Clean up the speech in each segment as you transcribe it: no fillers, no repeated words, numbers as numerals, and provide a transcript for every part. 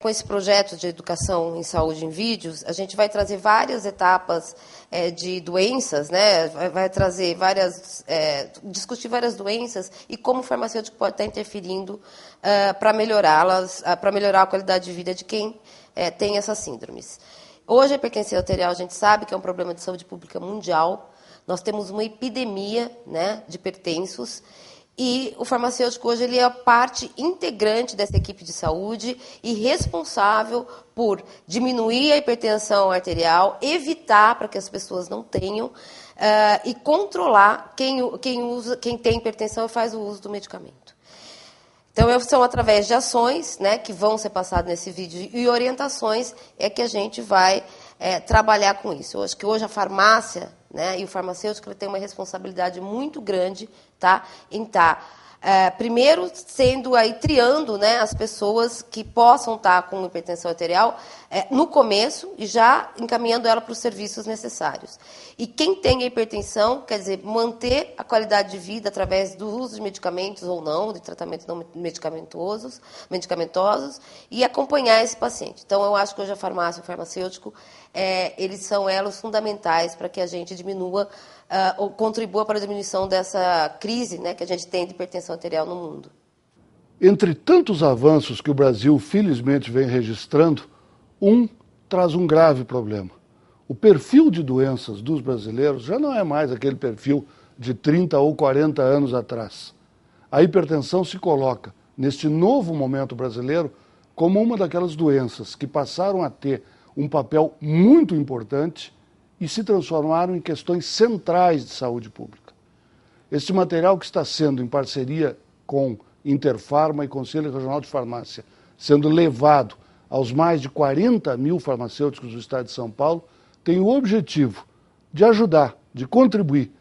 com esse projeto de educação em saúde em vídeos, a gente vai trazer várias etapas de doenças, né? Vai trazer discutir várias doenças e como o farmacêutico pode estar interferindo para melhorá-las, para melhorar a qualidade de vida de quem tem essas síndromes. Hoje, a hipertensão arterial, a gente sabe que é um problema de saúde pública mundial. Nós temos uma epidemia, né, de hipertensos. E o farmacêutico hoje ele é parte integrante dessa equipe de saúde e responsável por diminuir a hipertensão arterial, evitar para que as pessoas não tenham e controlar quem tem hipertensão e faz o uso do medicamento. Então, são através de ações, né, que vão ser passadas nesse vídeo e orientações que a gente vai trabalhar com isso. Eu acho que hoje a farmácia, né, e o farmacêutico ele tem uma responsabilidade muito grande, tá, em estar primeiro sendo aí triando, né, as pessoas que possam estar com hipertensão arterial no começo e já encaminhando ela para os serviços necessários. E quem tem hipertensão, quer dizer, manter a qualidade de vida através do uso de medicamentos ou não, de tratamentos não medicamentosos, e acompanhar esse paciente. Então, eu acho que hoje a farmácia e o farmacêutico, eles são elos fundamentais para que a gente diminua ou contribua para a diminuição dessa crise, né, que a gente tem de hipertensão arterial no mundo. Entre tantos avanços que o Brasil, felizmente, vem registrando, traz um grave problema. O perfil de doenças dos brasileiros já não é mais aquele perfil de 30 ou 40 anos atrás. A hipertensão se coloca, neste novo momento brasileiro, como uma daquelas doenças que passaram a ter um papel muito importante e se transformaram em questões centrais de saúde pública. Este material que está sendo, em parceria com Interfarma e Conselho Regional de Farmácia, sendo levado aos mais de 40 mil farmacêuticos do estado de São Paulo, tem o objetivo de ajudar, de contribuir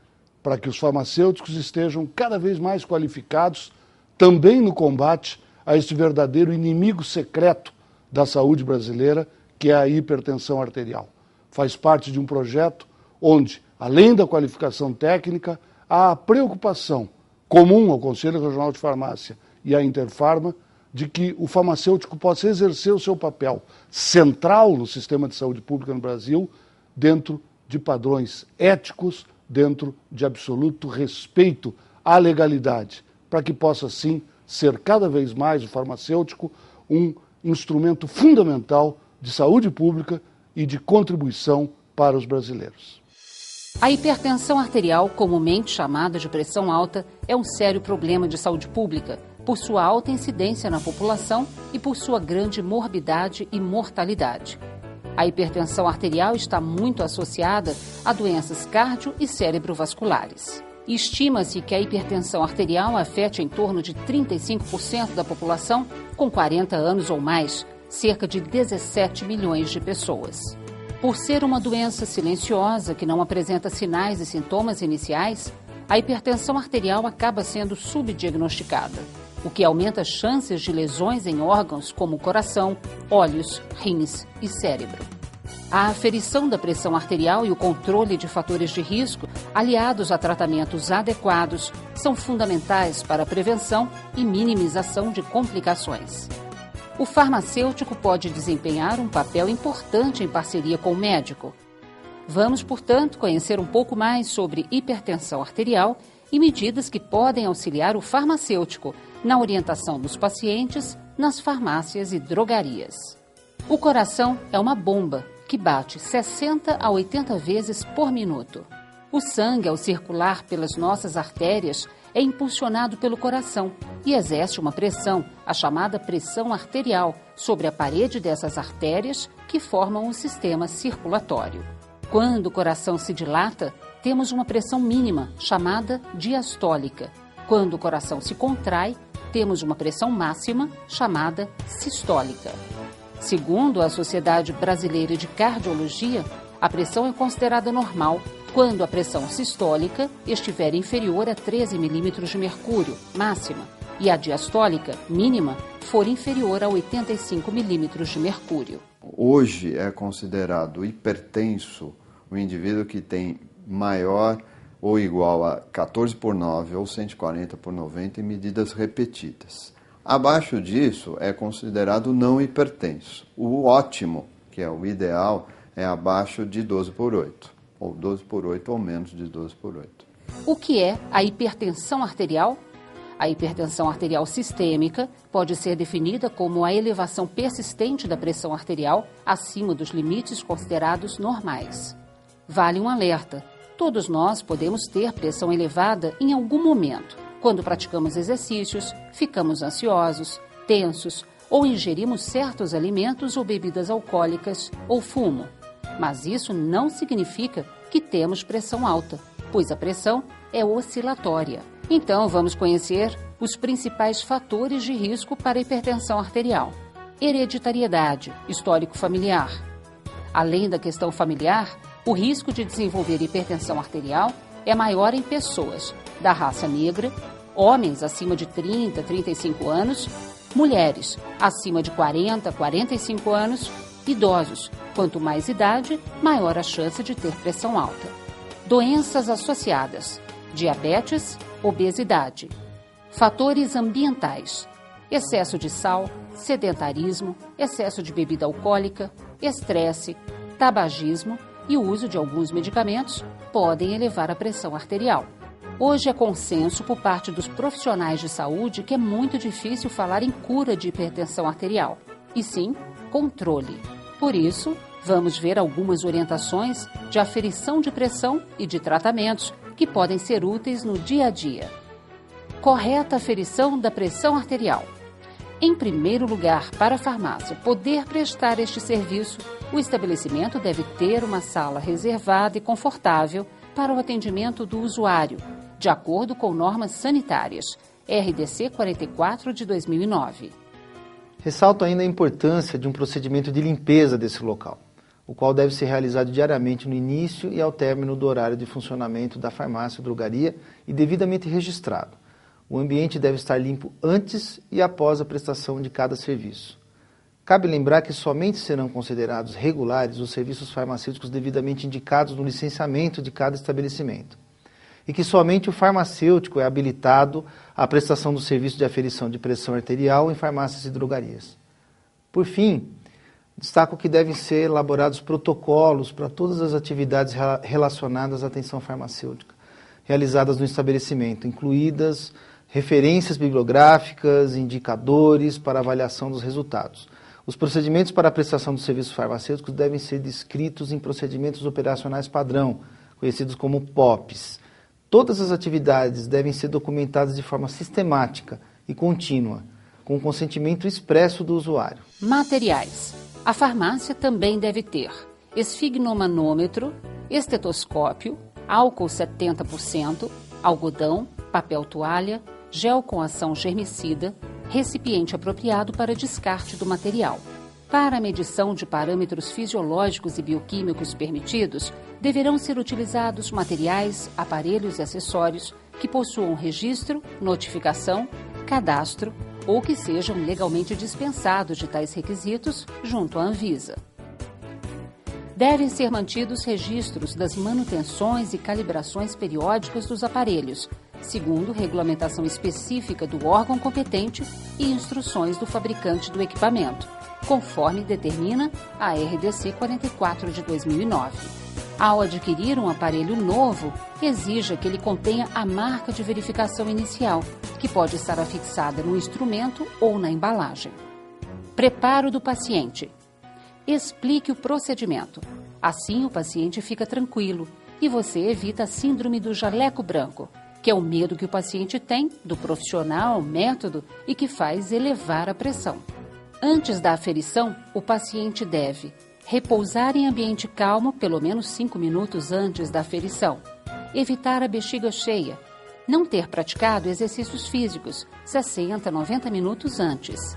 para que os farmacêuticos estejam cada vez mais qualificados também no combate a este verdadeiro inimigo secreto da saúde brasileira, que é a hipertensão arterial. Faz parte de um projeto onde, além da qualificação técnica, há a preocupação comum ao Conselho Regional de Farmácia e à Interfarma de que o farmacêutico possa exercer o seu papel central no sistema de saúde pública no Brasil, dentro de padrões éticos, dentro de absoluto respeito à legalidade, para que possa, sim, ser cada vez mais o farmacêutico um instrumento fundamental de saúde pública e de contribuição para os brasileiros. A hipertensão arterial, comumente chamada de pressão alta, é um sério problema de saúde pública, por sua alta incidência na população e por sua grande morbidade e mortalidade. A hipertensão arterial está muito associada a doenças cardio- e cerebrovasculares. Estima-se que a hipertensão arterial afete em torno de 35% da população com 40 anos ou mais, cerca de 17 milhões de pessoas. Por ser uma doença silenciosa que não apresenta sinais e sintomas iniciais, a hipertensão arterial acaba sendo subdiagnosticada, o que aumenta as chances de lesões em órgãos como o coração, olhos, rins e cérebro. A aferição da pressão arterial e o controle de fatores de risco, aliados a tratamentos adequados, são fundamentais para a prevenção e minimização de complicações. O farmacêutico pode desempenhar um papel importante em parceria com o médico. Vamos, portanto, conhecer um pouco mais sobre hipertensão arterial e medidas que podem auxiliar o farmacêutico na orientação dos pacientes nas farmácias e drogarias. O coração é uma bomba que bate 60 a 80 vezes por minuto. O sangue, ao circular pelas nossas artérias, é impulsionado pelo coração e exerce uma pressão, a chamada pressão arterial, sobre a parede dessas artérias que formam o sistema circulatório. Quando o coração se dilata, temos uma pressão mínima, chamada diastólica. Quando o coração se contrai, temos uma pressão máxima, chamada sistólica. Segundo a Sociedade Brasileira de Cardiologia, a pressão é considerada normal quando a pressão sistólica estiver inferior a 13 milímetros de mercúrio, máxima, e a diastólica, mínima, for inferior a 85 milímetros de mercúrio. Hoje é considerado hipertenso o indivíduo que tem maior ou igual a 14/9 ou 140/90 em medidas repetidas. Abaixo disso é considerado não hipertenso. O ótimo, que é o ideal, é abaixo de 12/8, ou 12/8 ou menos de 12/8. O que é a hipertensão arterial? A hipertensão arterial sistêmica pode ser definida como a elevação persistente da pressão arterial acima dos limites considerados normais. Vale um alerta: todos nós podemos ter pressão elevada em algum momento, quando praticamos exercícios, ficamos ansiosos, tensos ou ingerimos certos alimentos ou bebidas alcoólicas ou fumo. Mas isso não significa que temos pressão alta, pois a pressão é oscilatória. Então, vamos conhecer os principais fatores de risco para a hipertensão arterial. Hereditariedade, histórico familiar. Além da questão familiar, o risco de desenvolver hipertensão arterial é maior em pessoas da raça negra, homens acima de 30, 35 anos, mulheres acima de 40, 45 anos, idosos. Quanto mais idade, maior a chance de ter pressão alta. Doenças associadas: diabetes, obesidade. Fatores ambientais: excesso de sal, sedentarismo, excesso de bebida alcoólica, estresse, tabagismo e o uso de alguns medicamentos podem elevar a pressão arterial. Hoje é consenso por parte dos profissionais de saúde que é muito difícil falar em cura de hipertensão arterial, e sim controle. Por isso, vamos ver algumas orientações de aferição de pressão e de tratamentos que podem ser úteis no dia a dia. Correta aferição da pressão arterial. Em primeiro lugar, para a farmácia poder prestar este serviço, o estabelecimento deve ter uma sala reservada e confortável para o atendimento do usuário, de acordo com normas sanitárias, RDC 44 de 2009. Ressalto ainda a importância de um procedimento de limpeza desse local, o qual deve ser realizado diariamente no início e ao término do horário de funcionamento da farmácia ou drogaria e devidamente registrado. O ambiente deve estar limpo antes e após a prestação de cada serviço. Cabe lembrar que somente serão considerados regulares os serviços farmacêuticos devidamente indicados no licenciamento de cada estabelecimento, e que somente o farmacêutico é habilitado à prestação do serviço de aferição de pressão arterial em farmácias e drogarias. Por fim, destaco que devem ser elaborados protocolos para todas as atividades relacionadas à atenção farmacêutica, realizadas no estabelecimento, incluídas referências bibliográficas, indicadores para avaliação dos resultados. Os procedimentos para a prestação dos serviços farmacêuticos devem ser descritos em procedimentos operacionais padrão, conhecidos como POPs. Todas as atividades devem ser documentadas de forma sistemática e contínua, com o consentimento expresso do usuário. Materiais. A farmácia também deve ter esfigmomanômetro, estetoscópio, álcool 70%, algodão, papel toalha, gel com ação germicida, recipiente apropriado para descarte do material. Para a medição de parâmetros fisiológicos e bioquímicos permitidos, deverão ser utilizados materiais, aparelhos e acessórios que possuam registro, notificação, cadastro ou que sejam legalmente dispensados de tais requisitos junto à Anvisa. Devem ser mantidos registros das manutenções e calibrações periódicas dos aparelhos, segundo regulamentação específica do órgão competente e instruções do fabricante do equipamento, conforme determina a RDC 44 de 2009. Ao adquirir um aparelho novo, exija que ele contenha a marca de verificação inicial, que pode estar afixada no instrumento ou na embalagem. Preparo do paciente. Explique o procedimento. Assim, o paciente fica tranquilo e você evita a síndrome do jaleco branco, que é o medo que o paciente tem do profissional, método e que faz elevar a pressão. Antes da aferição, o paciente deve repousar em ambiente calmo pelo menos 5 minutos antes da aferição, evitar a bexiga cheia, não ter praticado exercícios físicos 60, 90 minutos antes,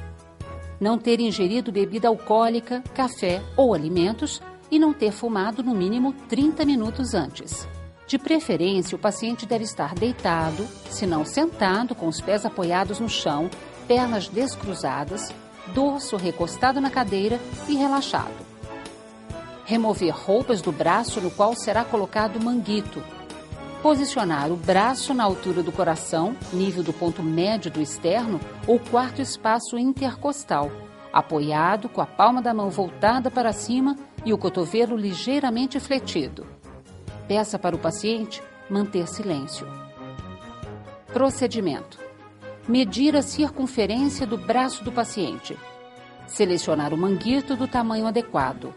não ter ingerido bebida alcoólica, café ou alimentos e não ter fumado no mínimo 30 minutos antes. De preferência, o paciente deve estar deitado, se não sentado, com os pés apoiados no chão, pernas descruzadas, dorso recostado na cadeira e relaxado. Remover roupas do braço no qual será colocado o manguito. Posicionar o braço na altura do coração, nível do ponto médio do externo, ou quarto espaço intercostal, apoiado com a palma da mão voltada para cima e o cotovelo ligeiramente fletido. Peça para o paciente manter silêncio. Procedimento: medir a circunferência do braço do paciente. Selecionar o manguito do tamanho adequado.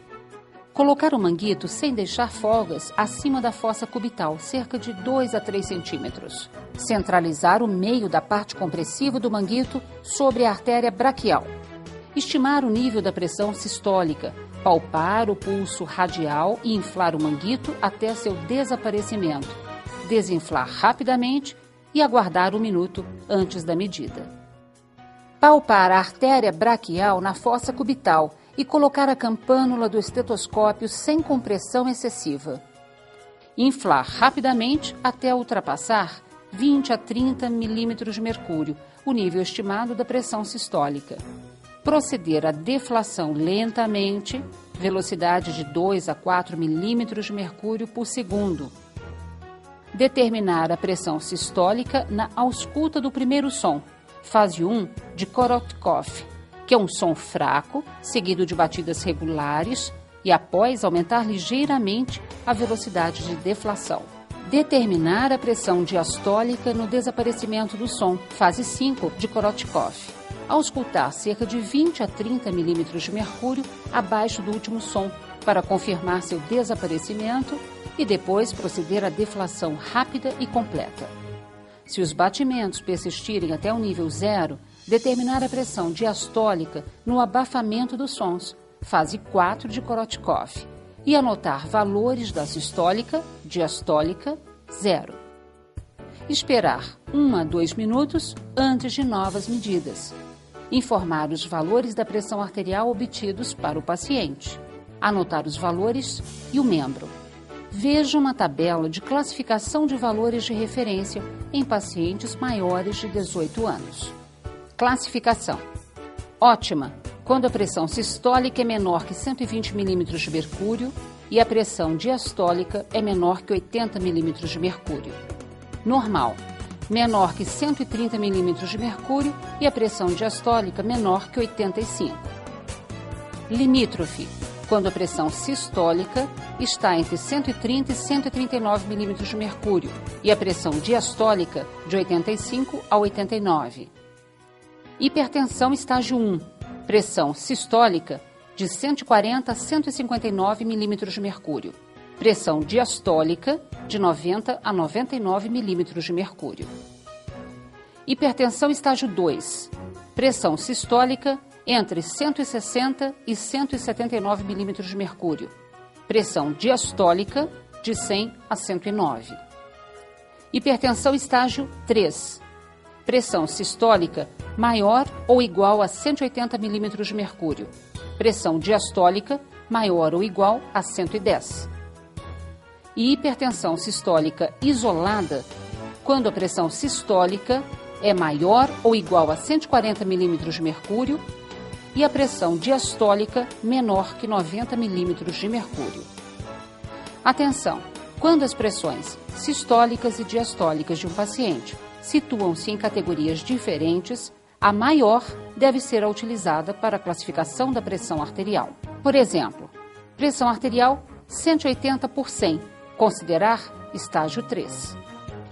Colocar o manguito sem deixar folgas acima da fossa cubital, cerca de 2 a 3 centímetros. Centralizar o meio da parte compressiva do manguito sobre a artéria braquial. Estimar o nível da pressão sistólica, palpar o pulso radial e inflar o manguito até seu desaparecimento. Desinflar rapidamente e aguardar 1 minuto antes da medida. Palpar a artéria braquial na fossa cubital e colocar a campânula do estetoscópio sem compressão excessiva. Inflar rapidamente até ultrapassar 20 a 30 milímetros de mercúrio, o nível estimado da pressão sistólica. Proceder à deflação lentamente, velocidade de 2 a 4 milímetros de mercúrio por segundo. Determinar a pressão sistólica na ausculta do primeiro som, fase 1 de Korotkov, que é um som fraco, seguido de batidas regulares, e após aumentar ligeiramente a velocidade de deflação. Determinar a pressão diastólica no desaparecimento do som, fase 5 de Korotkov. Auscultar cerca de 20 a 30 milímetros de mercúrio abaixo do último som, para confirmar seu desaparecimento e depois proceder à deflação rápida e completa. Se os batimentos persistirem até o nível 0, determinar a pressão diastólica no abafamento dos sons, fase 4 de Korotkov, e anotar valores da sistólica, diastólica, 0. Esperar 1 a 2 minutos antes de novas medidas. Informar os valores da pressão arterial obtidos para o paciente. Anotar os valores e o membro. Veja uma tabela de classificação de valores de referência em pacientes maiores de 18 anos. Classificação: ótima, quando a pressão sistólica é menor que 120 milímetros de mercúrio e a pressão diastólica é menor que 80 milímetros de mercúrio. Normal, menor que 130 milímetros de mercúrio e a pressão diastólica menor que 85. Limítrofe, quando a pressão sistólica está entre 130 e 139 milímetros de mercúrio e a pressão diastólica de 85 a 89. Hipertensão estágio 1, pressão sistólica de 140 a 159 milímetros de mercúrio, pressão diastólica de 90 a 99 milímetros de mercúrio. Hipertensão estágio 2, pressão sistólica entre 160 e 179 milímetros de mercúrio, pressão diastólica de 100 a 109. Hipertensão estágio 3, pressão sistólica maior ou igual a 180 milímetros de mercúrio, pressão diastólica maior ou igual a 110. E hipertensão sistólica isolada, quando a pressão sistólica é maior ou igual a 140 milímetros de mercúrio e a pressão diastólica menor que 90 milímetros de mercúrio. Atenção! Quando as pressões sistólicas e diastólicas de um paciente situam-se em categorias diferentes, a maior deve ser a utilizada para a classificação da pressão arterial. Por exemplo, pressão arterial 180 por 100, considerar estágio 3.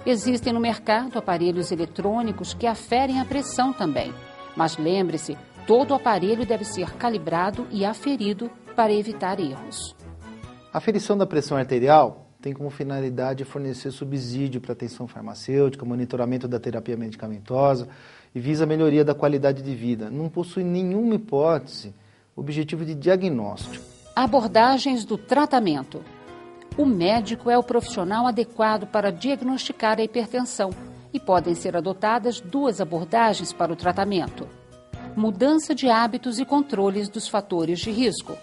Existem no mercado aparelhos eletrônicos que aferem a pressão também, mas lembre-se, todo o aparelho deve ser calibrado e aferido para evitar erros. A aferição da pressão arterial tem como finalidade fornecer subsídio para atenção farmacêutica, monitoramento da terapia medicamentosa e visa a melhoria da qualidade de vida. Não possui nenhuma hipótese objetivo de diagnóstico. Abordagens do tratamento. O médico é o profissional adequado para diagnosticar a hipertensão e podem ser adotadas 2 abordagens para o tratamento: mudança de hábitos e controles dos fatores de risco.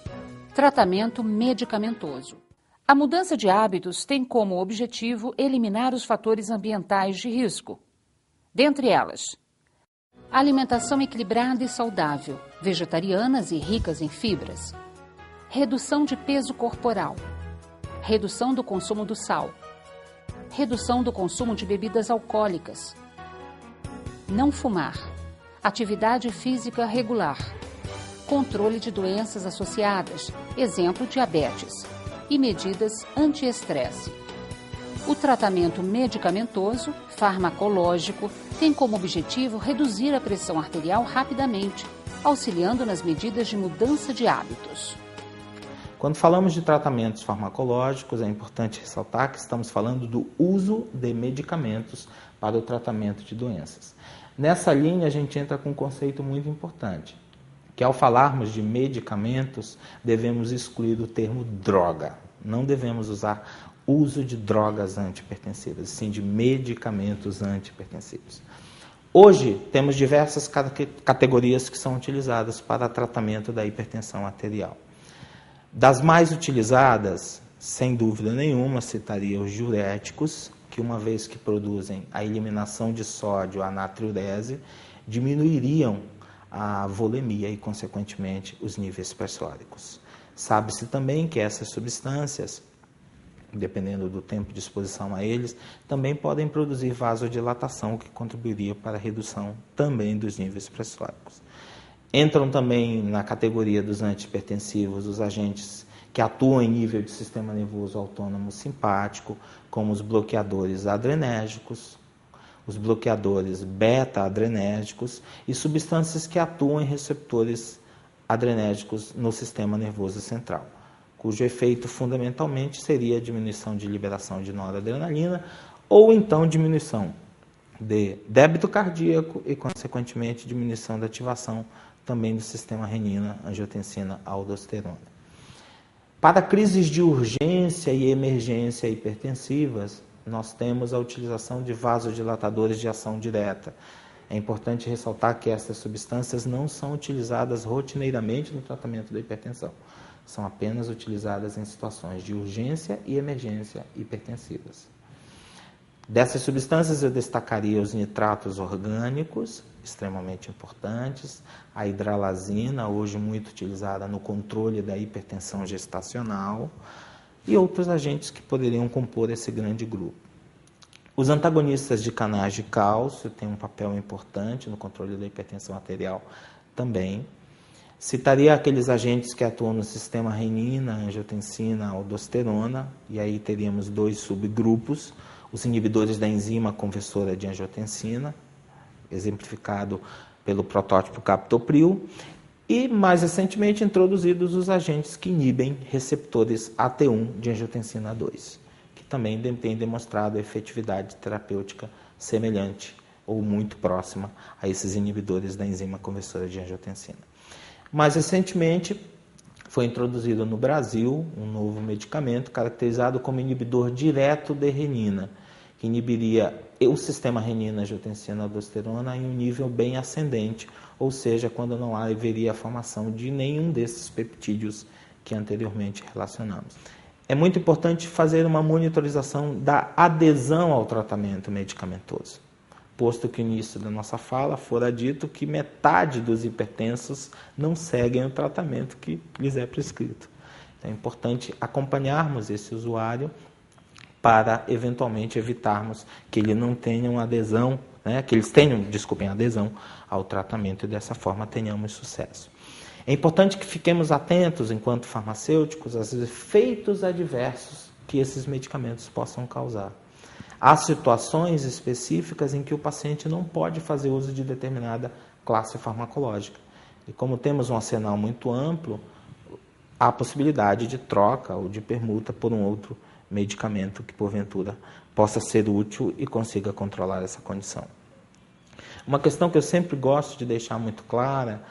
Tratamento medicamentoso. A mudança de hábitos tem como objetivo eliminar os fatores ambientais de risco. Dentre elas, alimentação equilibrada e saudável, vegetarianas e ricas em fibras, redução de peso corporal, redução do consumo do sal, redução do consumo de bebidas alcoólicas, não fumar, atividade física regular, controle de doenças associadas, exemplo, diabetes, e medidas anti-estresse. O tratamento medicamentoso, farmacológico, tem como objetivo reduzir a pressão arterial rapidamente, auxiliando nas medidas de mudança de hábitos. Quando falamos de tratamentos farmacológicos, é importante ressaltar que estamos falando do uso de medicamentos para o tratamento de doenças. Nessa linha, a gente entra com um conceito muito importante, que ao falarmos de medicamentos, devemos excluir o termo droga. Não devemos usar uso de drogas antihipertensivas, sim de medicamentos antihipertensivos. Hoje, temos diversas categorias que são utilizadas para tratamento da hipertensão arterial. Das mais utilizadas, sem dúvida nenhuma, citaria os diuréticos, que uma vez que produzem a eliminação de sódio, a natriurese, diminuiriam a volemia e, consequentemente, os níveis pressóricos. Sabe-se também que essas substâncias, dependendo do tempo de exposição a eles, também podem produzir vasodilatação, o que contribuiria para a redução também dos níveis pressóricos. Entram também na categoria dos antihipertensivos os agentes que atuam em nível de sistema nervoso autônomo simpático, como os bloqueadores adrenérgicos, os bloqueadores beta-adrenérgicos e substâncias que atuam em receptores adrenérgicos no sistema nervoso central, cujo efeito fundamentalmente seria a diminuição de liberação de noradrenalina ou então diminuição de débito cardíaco e, consequentemente, diminuição da ativação também do sistema renina, angiotensina, aldosterona. Para crises de urgência e emergência hipertensivas, nós temos a utilização de vasodilatadores de ação direta. É importante ressaltar que essas substâncias não são utilizadas rotineiramente no tratamento da hipertensão. São apenas utilizadas em situações de urgência e emergência hipertensivas. Dessas substâncias eu destacaria os nitratos orgânicos, extremamente importantes, a hidralazina, hoje muito utilizada no controle da hipertensão gestacional, e outros agentes que poderiam compor esse grande grupo. Os antagonistas de canais de cálcio têm um papel importante no controle da hipertensão arterial também. Citaria aqueles agentes que atuam no sistema renina, angiotensina, aldosterona, e aí teríamos dois subgrupos, os inibidores da enzima conversora de angiotensina, exemplificado pelo protótipo captopril, e mais recentemente introduzidos os agentes que inibem receptores AT1 de angiotensina 2, que também têm demonstrado efetividade terapêutica semelhante ou muito próxima a esses inibidores da enzima conversora de angiotensina. Mais recentemente, foi introduzido no Brasil um novo medicamento caracterizado como inibidor direto de renina, que inibiria o sistema renina-angiotensina-aldosterona em um nível bem ascendente, ou seja, quando não haveria a formação de nenhum desses peptídeos que anteriormente relacionamos. É muito importante fazer uma monitorização da adesão ao tratamento medicamentoso, posto que no início da nossa fala fora dito que metade dos hipertensos não seguem o tratamento que lhes é prescrito. Então é importante acompanharmos esse usuário para eventualmente evitarmos que ele não tenha uma adesão, que eles tenham, adesão ao tratamento e dessa forma tenhamos sucesso. É importante que fiquemos atentos, enquanto farmacêuticos, aos efeitos adversos que esses medicamentos possam causar. Há situações específicas em que o paciente não pode fazer uso de determinada classe farmacológica. E como temos um arsenal muito amplo, há possibilidade de troca ou de permuta por um outro medicamento que, porventura, possa ser útil e consiga controlar essa condição. Uma questão que eu sempre gosto de deixar muito clara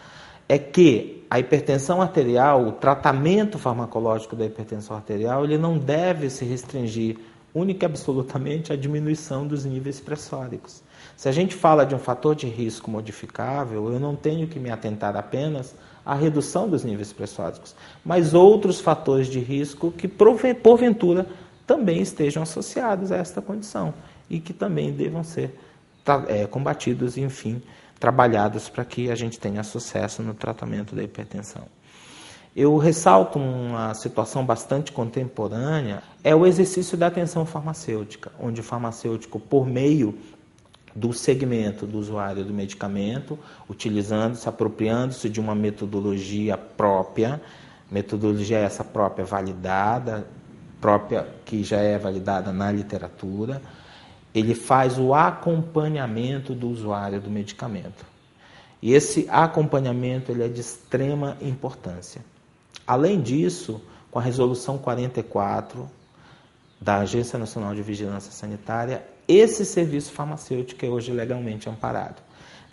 é que a hipertensão arterial, o tratamento farmacológico da hipertensão arterial, ele não deve se restringir única e absolutamente à diminuição dos níveis pressóricos. Se a gente fala de um fator de risco modificável, eu não tenho que me atentar apenas à redução dos níveis pressóricos, mas outros fatores de risco que, porventura, também estejam associados a esta condição e que também devam ser combatidos e, enfim, trabalhados para que a gente tenha sucesso no tratamento da hipertensão. Eu ressalto uma situação bastante contemporânea, é o exercício da atenção farmacêutica, onde o farmacêutico, por meio do segmento do usuário do medicamento, utilizando-se, apropriando-se de uma metodologia própria, metodologia essa própria validada, própria que já é validada na literatura, ele faz o acompanhamento do usuário do medicamento. E esse acompanhamento ele é de extrema importância. Além disso, com a Resolução 44 da Agência Nacional de Vigilância Sanitária, esse serviço farmacêutico é hoje legalmente amparado.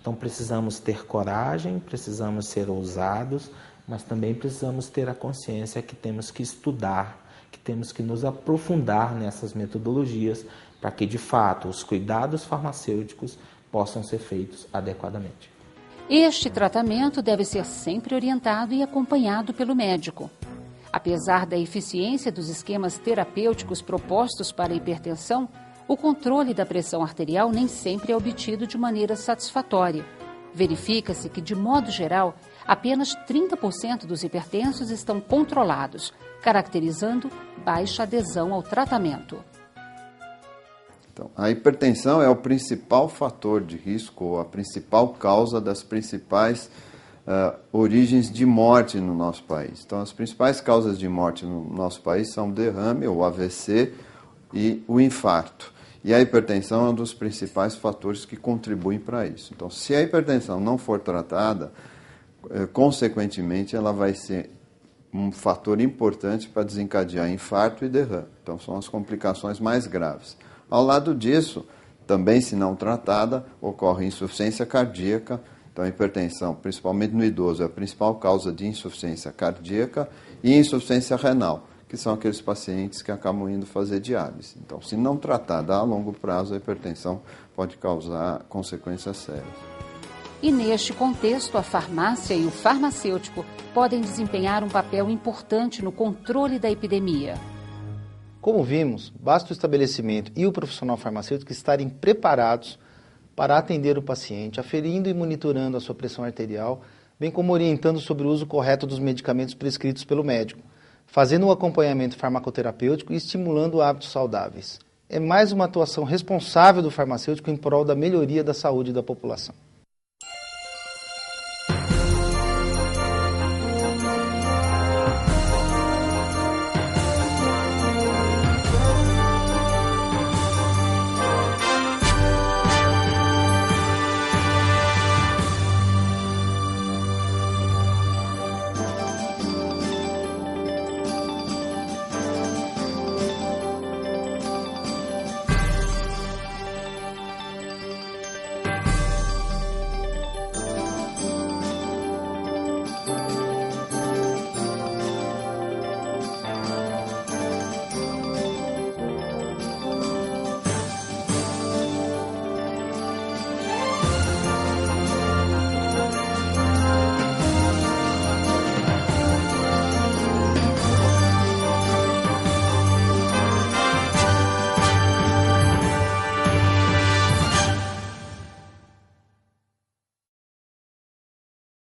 Então precisamos ter coragem, precisamos ser ousados, mas também precisamos ter a consciência que temos que estudar, que temos que nos aprofundar nessas metodologias para que, de fato, os cuidados farmacêuticos possam ser feitos adequadamente. Este tratamento deve ser sempre orientado e acompanhado pelo médico. Apesar da eficiência dos esquemas terapêuticos propostos para a hipertensão, o controle da pressão arterial nem sempre é obtido de maneira satisfatória. Verifica-se que, de modo geral, apenas 30% dos hipertensos estão controlados, caracterizando baixa adesão ao tratamento. Então, a hipertensão é o principal fator de risco, ou a principal causa das principais origens de morte no nosso país. Então, as principais causas de morte no nosso país são o derrame, o AVC e o infarto. E a hipertensão é um dos principais fatores que contribuem para isso. Então, se a hipertensão não for tratada, consequentemente, ela vai ser um fator importante para desencadear infarto e derrame. Então, são as complicações mais graves. Ao lado disso, também se não tratada, ocorre insuficiência cardíaca. Então, a hipertensão, principalmente no idoso, é a principal causa de insuficiência cardíaca e insuficiência renal, que são aqueles pacientes que acabam indo fazer diálise. Então, se não tratada a longo prazo, a hipertensão pode causar consequências sérias. E neste contexto, a farmácia e o farmacêutico podem desempenhar um papel importante no controle da epidemia. Como vimos, basta o estabelecimento e o profissional farmacêutico estarem preparados para atender o paciente, aferindo e monitorando a sua pressão arterial, bem como orientando sobre o uso correto dos medicamentos prescritos pelo médico, fazendo um acompanhamento farmacoterapêutico e estimulando hábitos saudáveis. É mais uma atuação responsável do farmacêutico em prol da melhoria da saúde da população.